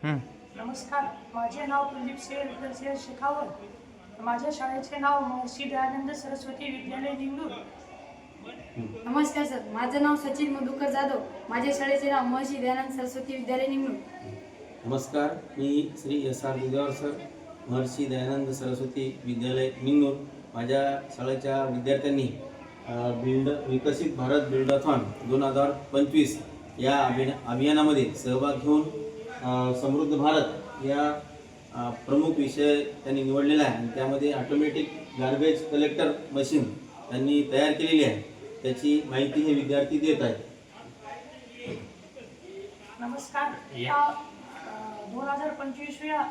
नमस्कार, माझे नाव प्रदीप सिंह शेखावत. माझ्या शाळेचे नाव महर्षी दयानंद सरस्वती विद्यालय निंगूर. नमस्कार सर, माझं नाव सचिन मधुकर जाधव. माझ्या शाळेचे नाव महर्षी दयानंद सरस्वती विद्यालय निंगूर. नमस्कार, मी श्री S.R. दुधावर सर, महर्षी दयानंद सरस्वती विद्यालय निंगूर. माझ्या शाळेच्या विद्यार्थ्यांनी विकसित भारत बिल्डाथॉन 2025 या अभियानामध्ये सहभाग घेऊन समृद्ध भारत या प्रमुख विषय त्यांनी निवडलेला आहे आणि त्यामध्ये ऑटोमॅटिक गार्बेज कलेक्टर मशीन त्यांनी तयार केलेली आहे. त्याची माहिती हे विद्यार्थी देत आहेत. नमस्कार, 2025व्या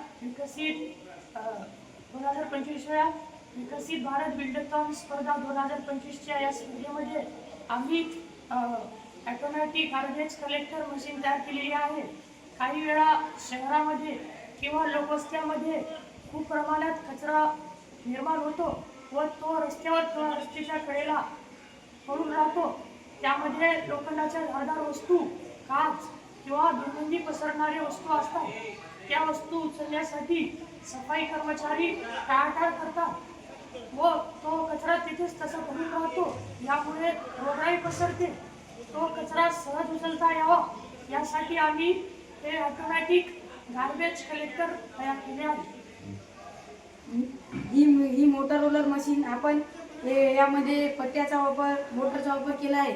विकसित भारत बिल्डाथॉन स्पर्धा 2025च्या या स्पर्धेमध्ये आम्ही ऑटोमॅटिक गार्बेज कलेक्टर मशीन तयार केलेली आहे. काही वेळा शहरामध्ये किंवा लोकवस्त्यामध्ये खूप प्रमाणात कचरा निर्माण होतो व तो रस्त्यावर किंवा रस्त्याच्या कडेला पडून राहतो. त्यामध्ये लोखंडाच्या धारदार वस्तू, काच किंवा दुर्गंधी पसरणारे वस्तू असतात. त्या वस्तू उचलण्यासाठी सफाई कर्मचारी टाळाटाळ करतात व तो कचरा तिथेच तसा पडून राहतो. यामुळे रोगराई पसरते. तो कचरा सहज उचलता यावा यासाठी आम्ही हे ऑटोमॅटिक गार्बेज कलेक्टर तयार केले आहे. ही मोटर रोलर मशीन आपण यामध्ये पत्त्याचा वापर, मोटरचा वापर केला आहे.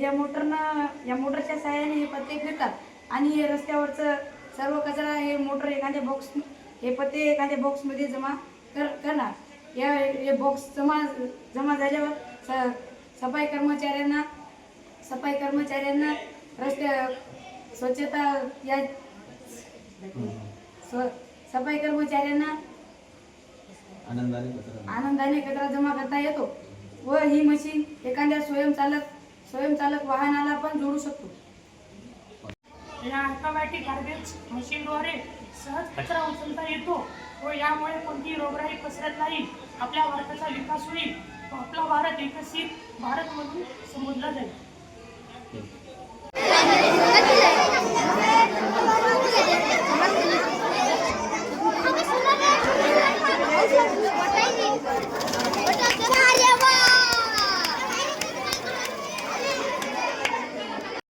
या मोटरच्या सहाय्याने हे पत्ते फिरतात आणि हे रस्त्यावरचं सर्व कचरा हे मोटर हे पत्ते एखाद्या बॉक्समध्ये जमा करणार. हे बॉक्स जमा झाल्यावर सफाई कर्मचाऱ्यांना रस्त्या स्वच्छता या सफाई कर्मचाऱ्यांना आनंदाने कचरा जमा करता येतो व ही मशीन एखाद्या स्वयंचालक वाहनाला पण जोडू शकतो. या ऑटोमॅटिक गार्बेज मशीनद्वारे सहज कचरा उचलता येतो व यामुळे कोणतीही रोगराई पसरत नाही. आपल्या भारताचा विकास होईल व आपला भारत विकसित भारत म्हणून संबोधला जाईल.